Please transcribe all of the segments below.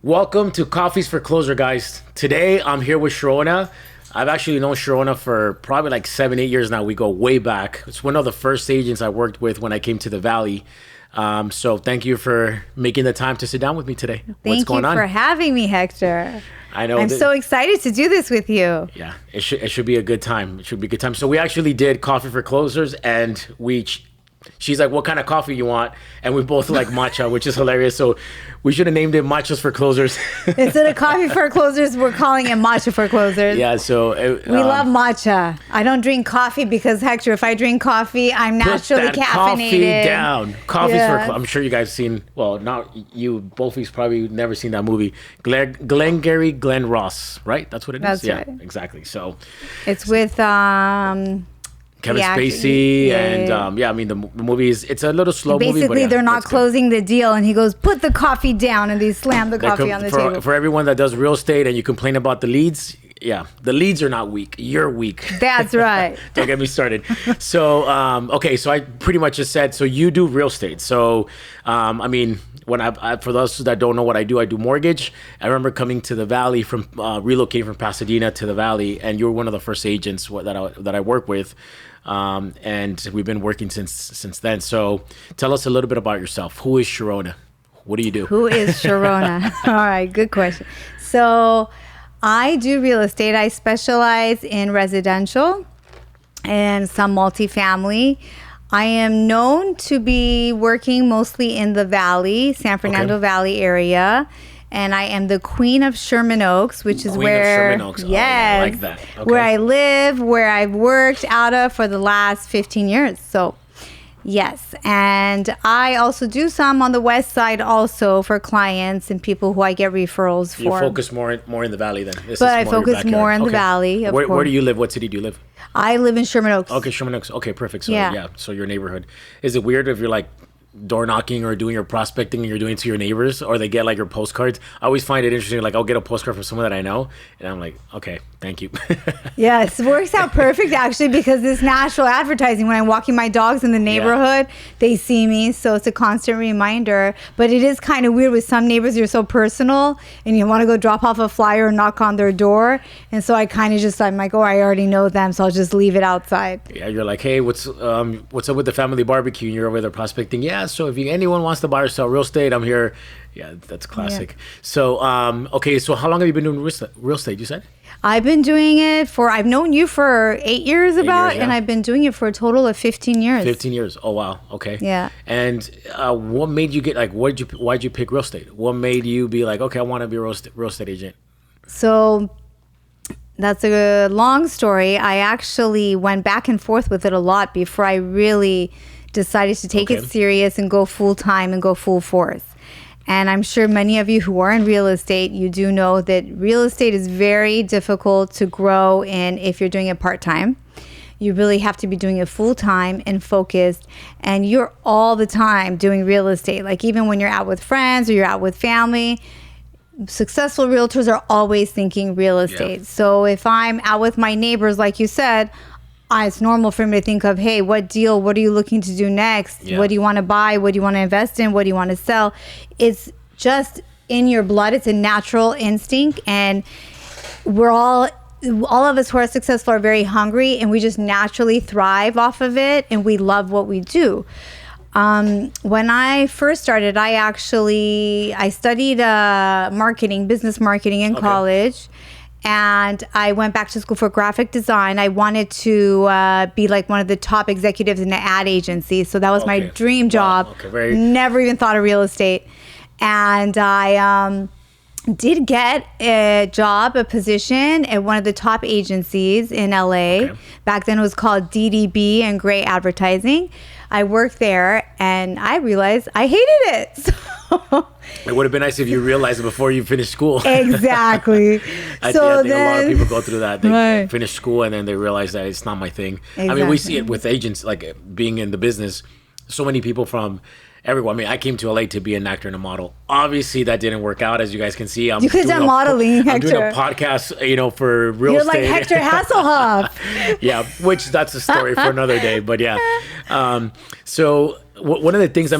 Welcome to Coffees for Closer, guys. Today I'm here with Sharona. I've actually known Sharona for probably like 7-8 years now. We go way back. It's one of the first agents I worked with when I came to the Valley. So thank you for making the time to sit down with me today. What's going on? Thank you for having me, Hector. I know. I'm so excited to do this with you. Yeah, it should be a good time. It should be a good time. So we actually did Coffee for Closers, and she's like, what kind of coffee you want? And we both like matcha, which is hilarious. So we should have named it Matchas for Closers. Instead of Coffee for Closers, we're calling it Matcha for Closers. Yeah, so... we love matcha. I don't drink coffee because, Hector, if I drink coffee, I'm naturally put that caffeinated. Coffee down. Coffee's Yeah. for... I'm sure you guys seen... Well, not you. Both of you's probably never seen that movie. Glengarry Glen Ross, right? That's what it is? That's Yeah, right. exactly. So... It's with... Kevin Yeah, Spacey yeah, and yeah. I mean the movie is it's a little slow movie, but Basically, yeah, they're not it's good. closing the deal, and he goes, put the coffee down, and they slam the coffee on the table. For everyone that does real estate and you complain about the leads, yeah, the leads are not weak. You're weak. That's right. Don't get me started. So okay, so I pretty much just said so you do real estate. So I mean, when I for those that don't know what I do mortgage. I remember coming to the Valley from relocating from Pasadena to the Valley, and you were one of the first agents that I work with. And we've been working since then. So tell us a little bit about yourself. Who is Sharona? What do you do? Who is Sharona? All right, good question. So I do real estate. I specialize in residential and some multifamily. I am known to be working mostly in the Valley, San Fernando Valley area. And I am the Queen of Sherman Oaks, which is Queen where, of Sherman Oaks. yes, I like that. Okay. where I live, where I've worked out of for the last 15 years. So, yes. And I also do some on the west side also for clients and people who I get referrals for. You focus more in the Valley then. But I focus more in the Valley, of Where course. do you live? What city do you live? I live in Sherman Oaks. Okay, Sherman Oaks. Okay, perfect. So Yeah. yeah, so your neighborhood. Is it weird if you're like door knocking or doing your prospecting and you're doing it to your neighbors, or they get like your postcards? I always find it interesting. Like I'll get a postcard from someone that I know, and I'm like, okay, thank you. Yes, it works out perfect actually because this natural advertising. When I'm walking my dogs in the neighborhood, they see me, so it's a constant reminder. But it is kind of weird with some neighbors. You're so personal, and you want to go drop off a flyer or knock on their door, and so I kind of just I'm like, oh, I already know them, so I'll just leave it outside. Yeah, you're like, hey, what's up with the family barbecue? And you're over there prospecting. Yeah, so if anyone wants to buy or sell real estate, I'm here. Yeah, that's classic. Yeah. So okay, so how long have you been doing real estate? You said. I've been doing it I've known you for 8 years about, years, yeah. and I've been doing it for a total of 15 years. 15 years. Oh wow. Okay. Yeah. And what made you get like? Why'd you pick real estate? What made you be like, okay, I want to be a real estate agent? So that's a long story. I actually went back and forth with it a lot before I really decided to take it serious and go full time and go full force. And I'm sure many of you who are in real estate, you do know that real estate is very difficult to grow in if you're doing it part-time. You really have to be doing it full-time and focused, and you're all the time doing real estate. Like even when you're out with friends or you're out with family, successful realtors are always thinking real estate. Yeah. So if I'm out with my neighbors, like you said, it's normal for me to think of, hey, what deal? What are you looking to do next? Yeah. What do you want to buy? What do you want to invest in? What do you want to sell? It's just in your blood. It's a natural instinct. And we're all of us who are successful are very hungry, and we just naturally thrive off of it. And we love what we do. When I first started, I studied business marketing in college. And I went back to school for graphic design. I wanted to be like one of the top executives in an ad agency. So that was my dream job. Wow. Never even thought of real estate. And I did get a position at one of the top agencies in LA. Back then it was called DDB and Gray Advertising. I worked there, and I realized I hated it. So it would have been nice if you realized it before you finished school. Exactly. I think a lot of people go through that. They finish school and then they realize that it's not my thing. Exactly. I mean, we see it with agents, like being in the business. So many people from everyone. I mean, I came to LA to be an actor and a model. Obviously, that didn't work out, as you guys can see. You could have done modeling, Hector. I'm doing a podcast, for real estate. You're like Hector Hasselhoff. Yeah, which that's a story for another day. But yeah, so one of the things,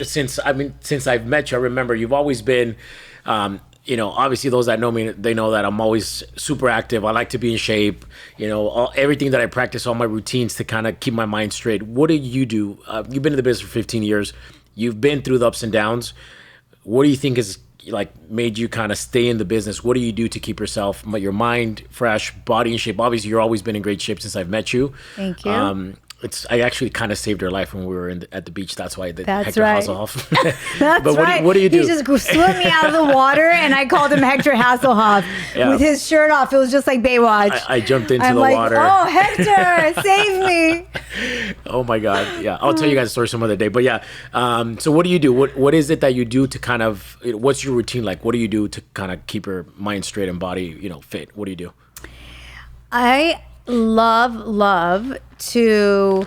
since I've met you, I remember you've always been obviously those that know me, they know that I'm always super active. I like to be in shape. Everything that I practice, all my routines to kind of keep my mind straight. What do you do? You've been in the business for 15 years. You've been through the ups and downs. What do you think is like made you kind of stay in the business? What do you do to keep your mind fresh, body in shape? Obviously, you've always been in great shape since I've met you. Thank you. I actually kind of saved her life when we were at the beach. That's why Hector right. Hasselhoff. That's but right. What do you do? He just swam me out of the water, and I called him Hector Hasselhoff with his shirt off. It was just like Baywatch. I jumped into I'm the like, water. Oh, Hector, save me! Oh my God! Yeah, I'll tell you guys a story some other day. But yeah, so what do you do? What is it that you do to kind of? What's your routine like? What do you do to kind of keep your mind straight and body, fit? What do you do? I love to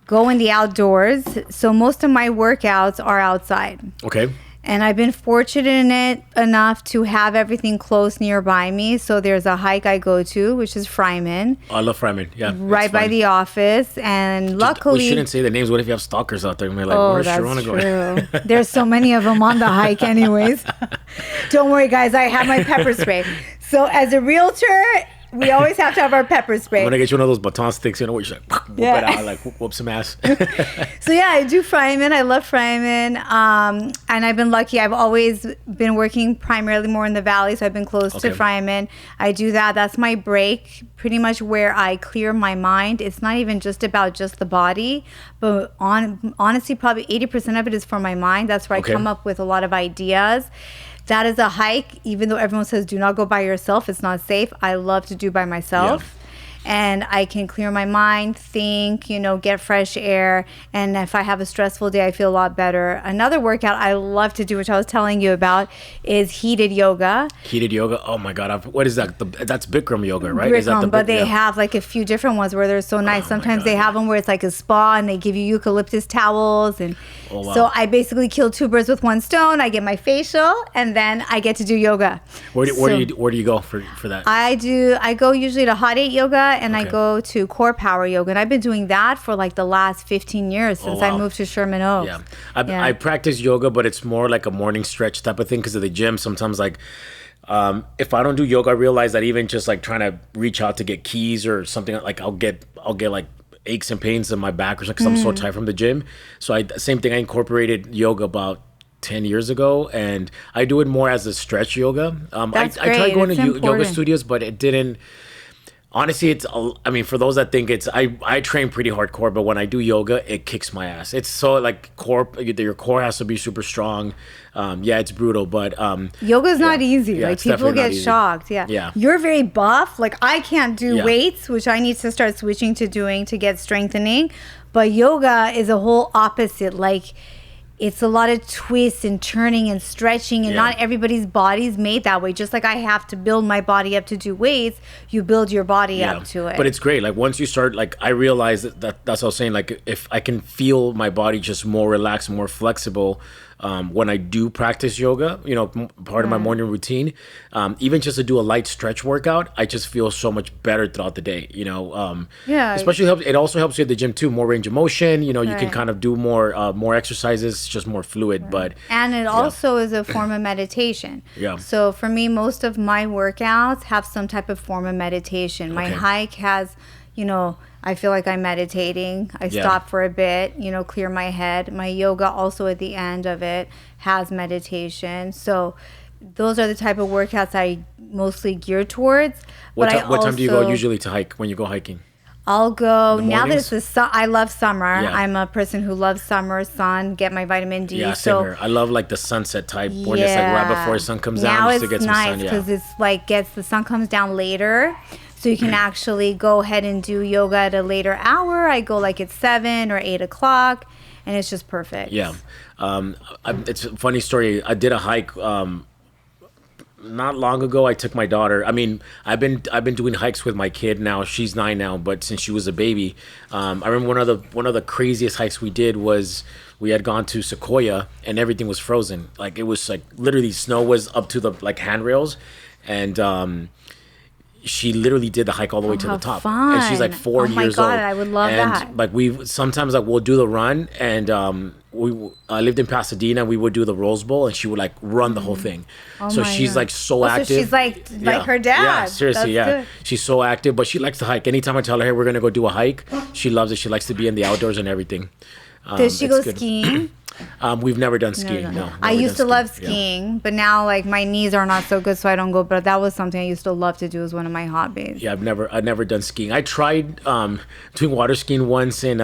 go in the outdoors. So most of my workouts are outside. Okay. And I've been fortunate enough to have everything close nearby me. So there's a hike I go to, which is Fryman. Oh, I love Fryman. Yeah. Right by the office. And luckily... We shouldn't say the names. What if you have stalkers out there? And we're like, where's Sharona going? True. There's so many of them on the hike anyways. Don't worry, guys. I have my pepper spray. So as a realtor... We always have to have our pepper spray. I'm going to get you one of those baton sticks, where you just like, whoop it out, like whoop some ass. So yeah, I do Fryman. I love Fryman. And I've been lucky. I've always been working primarily more in the valley, so I've been close to Fryman. I do that. That's my break, pretty much where I clear my mind. It's not even just about just the body, but honestly, probably 80% of it is for my mind. That's where I come up with a lot of ideas. That is a hike, even though everyone says do not go by yourself. It's not safe. I love to do by myself. Yeah. And I can clear my mind, think, get fresh air. And if I have a stressful day, I feel a lot better. Another workout I love to do, which I was telling you about, is heated yoga. Heated yoga? Oh my God. What is that? That's Bikram yoga, right? Bikram, is that but they have like a few different ones where they're so nice. Sometimes they have them where it's like a spa and they give you eucalyptus towels. And so I basically kill two birds with one stone. I get my facial and then I get to do yoga. Where do you go for that? I go usually to Hot 8 Yoga and I go to Core Power Yoga. And I've been doing that for like the last 15 years since I moved to Sherman Oaks. Yeah. I practice yoga, but it's more like a morning stretch type of thing because of the gym. Sometimes like if I don't do yoga, I realize that even just like trying to reach out to get keys or something, like I'll get like aches and pains in my back or something because I'm so tired from the gym. So same thing. I incorporated yoga about 10 years ago, and I do it more as a stretch yoga. I tried going to yoga studios, but it didn't. Honestly, for those that think I train pretty hardcore, but when I do yoga, it kicks my ass. It's so like your core has to be super strong. It's brutal, but yoga's not easy. Yeah, like people get shocked. Yeah. You're very buff. Like I can't do weights, which I need to start switching to doing to get strengthening. But yoga is a whole opposite. Like it's a lot of twists and turning and stretching, and not everybody's body's made that way. Just like I have to build my body up to do weights, you build your body up to it. But it's great. Like once you start, like I realized that's what I was saying. Like if I can feel my body just more relaxed, more flexible, when I do practice yoga, part of my morning routine, even just to do a light stretch workout, I just feel so much better throughout the day, especially it also helps you at the gym too, more range of motion, you can kind of do more exercises, just more fluid, and it also is a form of meditation. So for me, most of my workouts have some type of form of meditation. My hike has, I feel like I'm meditating. I stop for a bit, clear my head. My yoga also at the end of it has meditation. So those are the type of workouts I mostly gear towards. What time do you go usually to hike when you go hiking? I'll go now that it's I love summer. I'm a person who loves summer, sun, get my vitamin D. Yeah, same here. I love like the sunset type when it's like right before the sun comes down. Now just to it's get some nice sun. because it's like the sun comes down later. So you can actually go ahead and do yoga at a later hour. I go like at 7 or 8 o'clock, and it's just perfect. Yeah. It's a funny story. I did a hike not long ago. I took my daughter. I've been doing hikes with my kid now. She's 9 now, but since she was a baby, I remember one of the craziest hikes we did was we had gone to Sequoia and everything was frozen. Like it was like literally snow was up to the like handrails, and she literally did the hike all the way to the top. Fun. And she's like 4 years old. Oh my God, I would love that. And like sometimes like we'll do the run, and I lived in Pasadena. We would do the Rose Bowl, and she would like run the whole thing. So she's like so active. So she's like her dad. Yeah, seriously, That's yeah. good. She's so active, but she likes to hike. Anytime I tell her, hey, we're gonna go do a hike, she loves it. She likes to be in the outdoors and everything. Does she go skiing? We've never done skiing. No. I used to love skiing, but now like my knees are not so good, so I don't go. But that was something I used to love to do as one of my hobbies. Yeah, I've never done skiing. I tried doing water skiing once in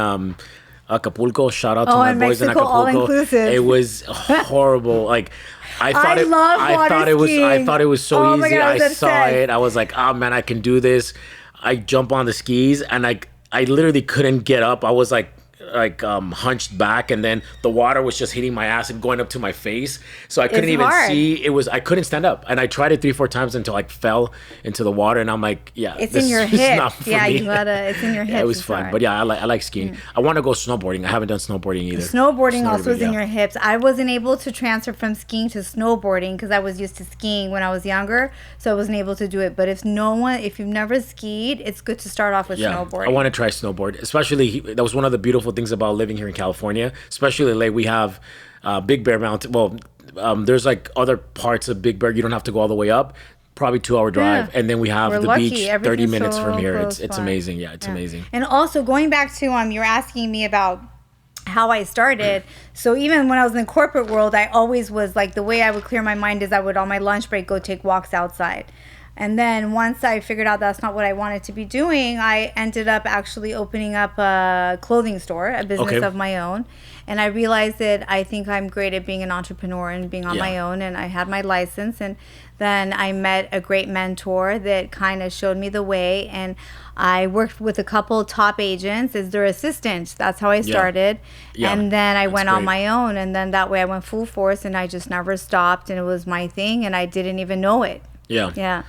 Acapulco. Shout out to my boys in Acapulco. All inclusive. It was horrible. Like I thought it was so easy. God, I saw it. I was like, oh man, I can do this. I jump on the skis, and I literally couldn't get up. I was like hunched back, and then the water was just hitting my ass and going up to my face, so I couldn't even see. I couldn't stand up, and I tried it 3-4 times until I fell into the water, and I'm like, yeah, it's in your hips. Yeah, you gotta. It's in your hips. Yeah, it was fun, but yeah, I like skiing. I want to go snowboarding. I haven't done snowboarding either. Snowboarding also is in your hips. I wasn't able to transfer from skiing to snowboarding because I was used to skiing when I was younger, so I wasn't able to do it. But if you've never skied, it's good to start off with snowboarding. I want to try snowboard, especially that was one of the beautiful things about living here in California, especially like we have Big Bear Mountain. Well, there's like other parts of Big Bear you don't have to go all the way up, probably 2-hour drive, and then we have the beach 30 minutes from here. It's amazing. Yeah, it's amazing. And also going back to you're asking me about how I started. So even when I was in the corporate world, I always was like, the way I would clear my mind is I would on my lunch break go take walks outside. And then once I figured out that's not what I wanted to be doing, I ended up actually opening up a clothing store, a business of my own. And I realized that I think I'm great at being an entrepreneur and being on my own. And I had my license. And then I met a great mentor that kind of showed me the way. And I worked with a couple top agents as their assistant. That's how I started. Yeah. And then I went on my own. And then that way I went full force, and I just never stopped. And it was my thing, and I didn't even know it. Yeah. Yeah.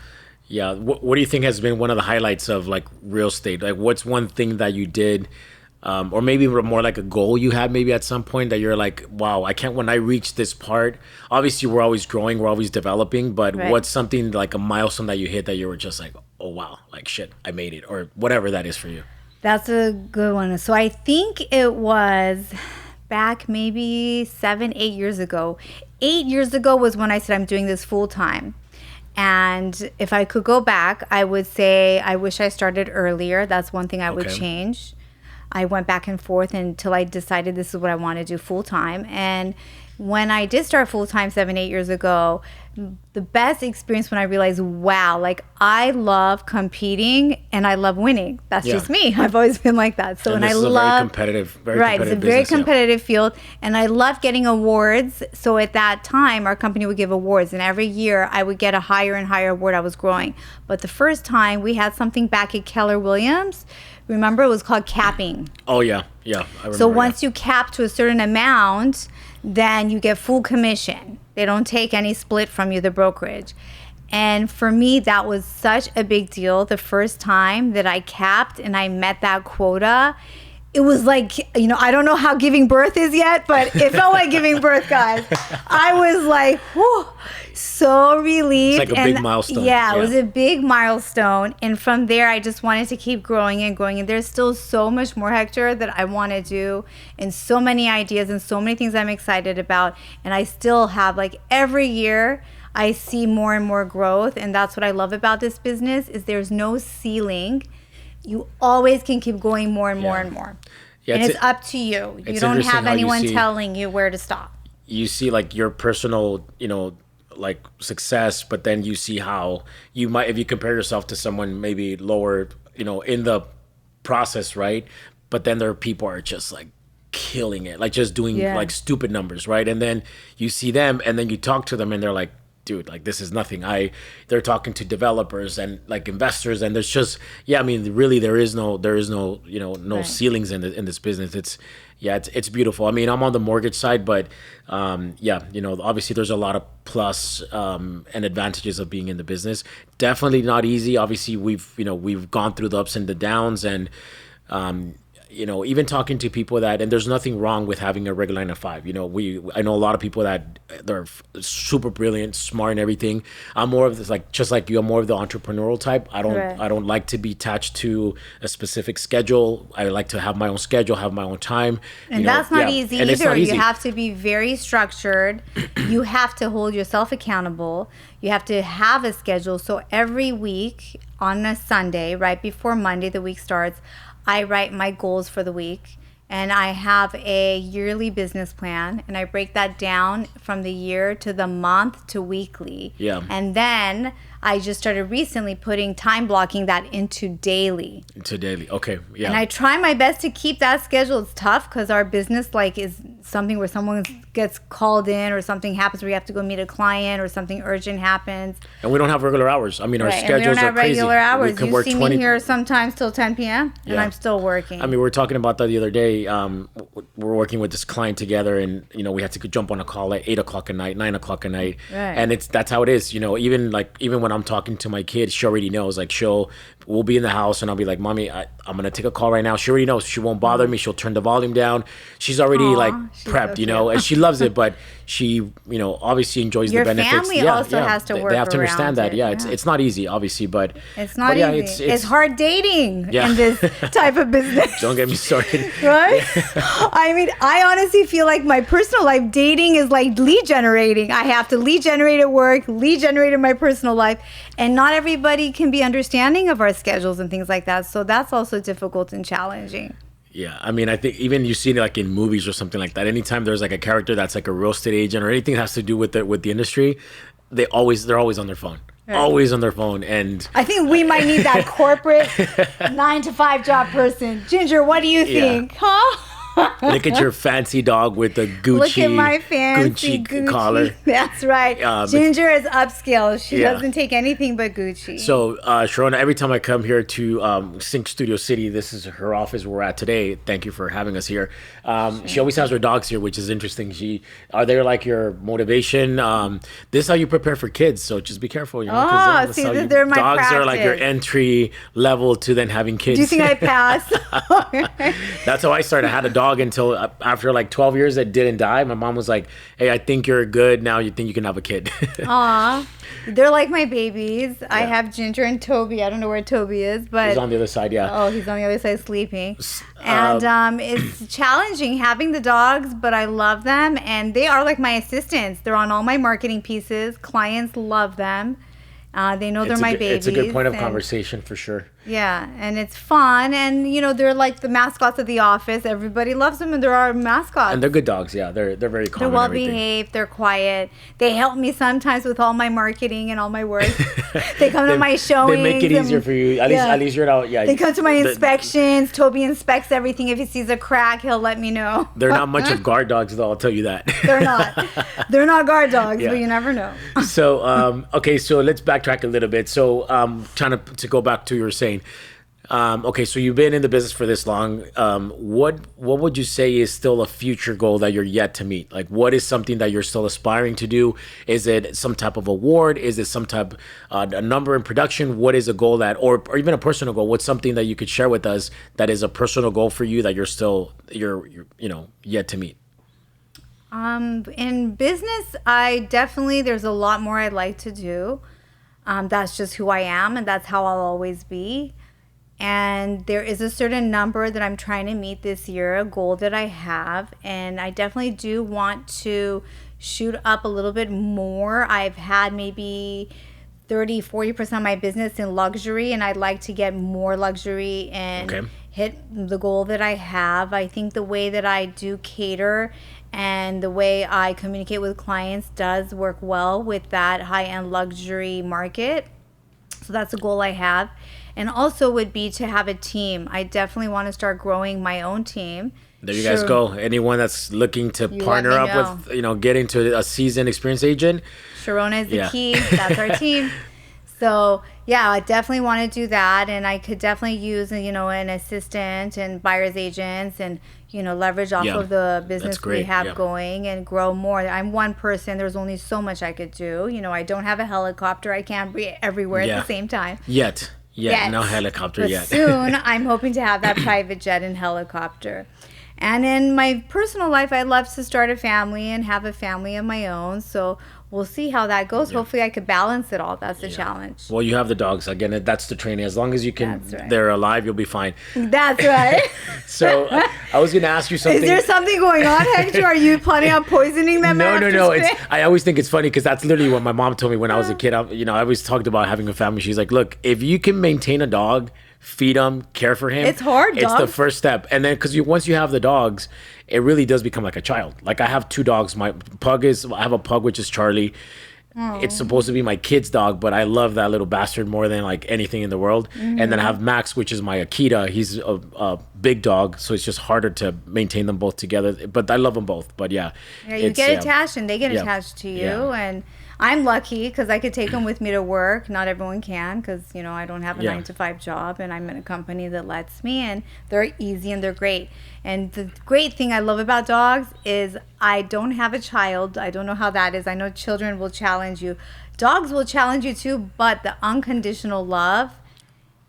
Yeah. What do you think has been one of the highlights of like real estate? Like what's one thing that you did, or maybe more like a goal you had maybe at some point that you're like, wow, when I reach this part, obviously we're always growing, we're always developing, but what's something like a milestone that you hit that you were just like, oh wow, like shit, I made it, or whatever that is for you? That's a good one. So I think it was back maybe 7-8 years ago. 8 years ago was when I said I'm doing this full time. And if I could go back, I would say I wish I started earlier. That's one thing I would change. I went back and forth until I decided this is what I want to do full time. And when I did start full time 7-8 years ago, the best experience when I realized, wow, like I love competing and I love winning. That's just me. I've always been like that. So, and I love very it's a very competitive field, and I love getting awards. So at that time, our company would give awards, and every year I would get a higher and higher award. I was growing, but the first time we had something back at Keller Williams. Remember, it was called capping. Oh yeah, I remember. So once you cap to a certain amount, then you get full commission. They don't take any split from you, the brokerage. And for me, that was such a big deal. The first time that I capped and I met that quota, it was like, I don't know how giving birth is yet, but it felt like giving birth, guys. I was like, whew, so relieved. It's like a big milestone. Yeah, it was a big milestone. And from there, I just wanted to keep growing and growing. And there's still so much more, Hector, that I want to do, and so many ideas and so many things I'm excited about. And I still have, like, every year, I see more and more growth. And that's what I love about this business, is there's no ceiling. You always can keep going more and more and more. Yeah, and it's up to you. You don't have anyone telling you where to stop. You see, like, your personal, like success, but then you see how you might, if you compare yourself to someone maybe lower, in the process, right? But then there are people are just like killing it, like just doing like stupid numbers, right? And then you see them, and then you talk to them, and they're like, dude, like this is nothing. They're talking to developers and like investors, and there's just really there is no ceilings in this business. It's beautiful. I mean, I'm on the mortgage side, but obviously there's a lot of plus and advantages of being in the business. Definitely not easy. Obviously we've gone through the ups and the downs, and even talking to people that, and there's nothing wrong with having a regular 9 to 5. I know a lot of people that they're super brilliant, smart and everything. I'm more of this, like, just like you, I'm more of the entrepreneurial type. I don't like to be attached to a specific schedule. I like to have my own schedule, have my own time. And that's not easy and either. it's not easy. You have to be very structured. You have to hold yourself accountable. You have to have a schedule. So every week on a Sunday, right before Monday, the week starts, I write my goals for the week, and I have a yearly business plan, and I break that down from the year to the month to weekly. Yeah. And then I just started recently putting time blocking that into daily. Okay. Yeah. And I try my best to keep that schedule. It's tough because our business is something where someone gets called in or something happens where you have to go meet a client or something urgent happens. And we don't have regular hours. I mean, our schedules are crazy. We don't have regular hours. We can you work see 20... me here sometimes till 10 p.m. and I'm still working. I mean, we were talking about that the other day. We're working with this client together, and we had to jump on a call at 8 o'clock at night, 9 o'clock at night, and that's how it is. Even when I'm talking to my kid, she already knows. Like, we'll be in the house, and I'll be like, "Mommy, I'm gonna take a call right now." She already knows. She won't bother me. She'll turn the volume down. She's already prepped, and she loves it. But she, obviously enjoys the benefits. Your family also has to work. They have to understand that. Yeah, it's not easy, obviously, but it's not easy. It's hard dating in this type of business. Don't get me started. Right? I mean, I honestly feel like my personal life dating is like lead generating. I have to lead generate at work, lead generate in my personal life, and not everybody can be understanding of our schedules and things like that. So that's also difficult and challenging. Yeah, I mean, I think even you see it like in movies or something like that. Anytime there's like a character that's like a real estate agent or anything that has to do with the industry, they're always on their phone. Right. Always on their phone. And I think we might need that corporate 9 to 5 job person. Ginger, what do you think? Huh? Look at your fancy dog with the Gucci. Look at my fancy Gucci collar. That's right. Ginger is upscale. She doesn't take anything but Gucci. So, Sharona, every time I come here to Sync Studio City, this is her office where we're at today. Thank you for having us here. She always has her dogs here, which is interesting. Are they like your motivation? This is how you prepare for kids, so just be careful. They're my dogs practice. Are like your entry level to then having kids. Do you think I passed? That's how I started. I had a dog until after like 12 years that didn't die. My mom was like, "Hey, I think you're good now. You think you can have a kid." Aw, they're like my babies. Yeah. I have Ginger and Toby. I don't know where Toby is, but he's on the other side. Yeah. Oh, he's on the other side sleeping. And it's challenging having the dogs, but I love them, and they are like my assistants. They're on all my marketing pieces. Clients love them. They know they're my babies. It's a good point of conversation for sure. Yeah, and it's fun, and they're like the mascots of the office. Everybody loves them, and they're our mascots. And they're good dogs. Yeah, they're very calm. They're well behaved. They're quiet. They help me sometimes with all my marketing and all my work. They come to my showings. They make it easier for you. At least you're out. Yeah. They come to my inspections. Toby inspects everything. If he sees a crack, he'll let me know. They're not much of guard dogs, though. I'll tell you that. They're not. They're not guard dogs, but you never know. So okay, so let's backtrack a little bit. So trying to go back to what you were saying. Okay, so you've been in the business for this long. What would you say is still a future goal that you're yet to meet? Like, what is something that you're still aspiring to do? Is it some type of award? Is it some type a number in production? What is a goal that, or even a personal goal? What's something that you could share with us that is a personal goal for you that you're yet to meet? In business, there's a lot more I'd like to do. That's just who I am, and that's how I'll always be. And there is a certain number that I'm trying to meet this year, a goal that I have. And I definitely do want to shoot up a little bit more. I've had maybe 30-40% of my business in luxury, and I'd like to get more luxury and hit the goal that I have. I think the way that I do cater and the way I communicate with clients does work well with that high-end luxury market. So that's a goal I have. And also would be to have a team. I definitely want to start growing my own team. There you guys go. Anyone that's looking to partner up with, get into a seasoned experienced agent. Sharona is the key. That's our team. So, yeah, I definitely want to do that. And I could definitely use, an assistant and buyer's agents and, leverage off of the business we have going and grow more. I'm one person. There's only so much I could do. I don't have a helicopter. I can't be everywhere at the same time. Yeah, no helicopter but yet. soon I'm hoping to have that private jet and helicopter. And in my personal life, I'd love to start a family and have a family of my own. So we'll see how that goes. Yeah. Hopefully I could balance it all. That's the challenge. Well, you have the dogs. Again, that's the training. As long as you can, they're alive, you'll be fine. That's right. So I was going to ask you something. Is there something going on, Hector? Are you planning on poisoning them? No. I always think it's funny because that's literally what my mom told me when I was a kid. I always talked about having a family. She's like, look, if you can maintain a dog, feed him, care for him. It's hard, It's the first step. And then because once you have the dogs, it really does become like a child. Like I have 2 dogs. I have a pug, which is Charlie. Aww. It's supposed to be my kid's dog, but I love that little bastard more than like anything in the world. Mm-hmm. And then I have Max, which is my Akita. He's a big dog, so it's just harder to maintain them both together. But I love them both. But yeah, you get attached and they get attached to you. And I'm lucky because I could take them with me to work. Not everyone can because, I don't have a 9-to-5 job and I'm in a company that lets me, and they're easy and they're great. And the great thing I love about dogs is I don't have a child. I don't know how that is. I know children will challenge you. Dogs will challenge you too, but the unconditional love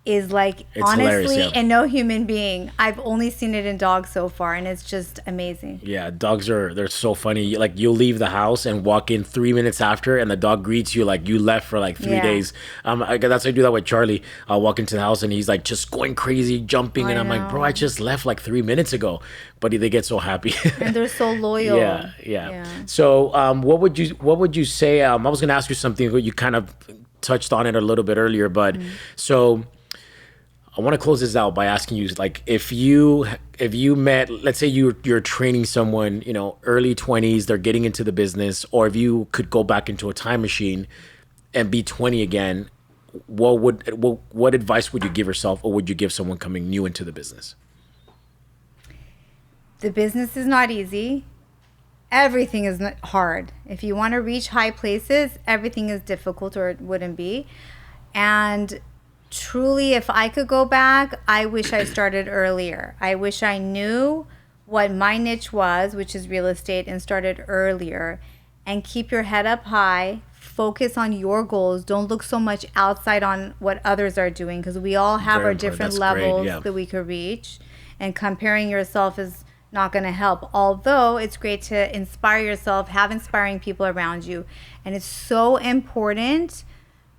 is like, it's honestly, and no human being. I've only seen it in dogs so far, and it's just amazing. Yeah, they're so funny. Like you'll leave the house and walk in 3 minutes after, and the dog greets you like you left for like 3 days. I do that with Charlie. I'll walk into the house and he's like just going crazy, jumping, and I'm like, bro, I just left like 3 minutes ago. But they get so happy. And they're so loyal. Yeah. So, what would you say? I was gonna ask you something. You kind of touched on it a little bit earlier, but so. I want to close this out by asking you, like, if you met, let's say you're training someone, early 20s, they're getting into the business, or if you could go back into a time machine and be 20 again, what advice would you give yourself, or would you give someone coming new into the business? The business is not easy. Everything is not hard. If you want to reach high places, everything is difficult, or it wouldn't be. And truly, if I could go back, I wish I started earlier. I wish I knew what my niche was, which is real estate, and started earlier. And keep your head up high. Focus on your goals. Don't look so much outside on what others are doing, because we all have our different levels that we could reach. And comparing yourself is not going to help. Although it's great to inspire yourself, have inspiring people around you. And it's so important,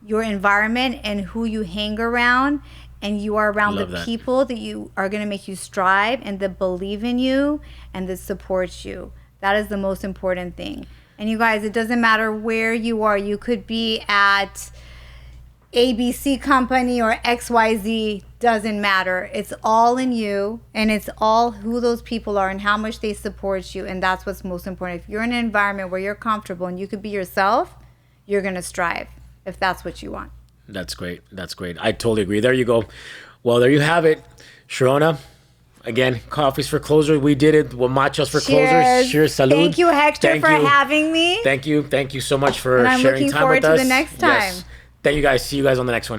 your environment and who you hang around, and you are around the people that you are going to make you strive and that believe in you and that support you. That is the most important thing. And you guys, it doesn't matter where you are. You could be at ABC company or XYZ, doesn't matter. It's all in you, and it's all who those people are and how much they support you, and that's what's most important. If you're in an environment where you're comfortable and you could be yourself, you're going to strive, if that's what you want. That's great. I totally agree. There you go. Well, there you have it. Sharona, again, coffees for closers. We did it. Well, machos for closers. Cheers. Salud. Thank you, Hector, for having me. Thank you so much for sharing time with us. And I'm looking forward to the next time. Yes. Thank you guys. See you guys on the next one.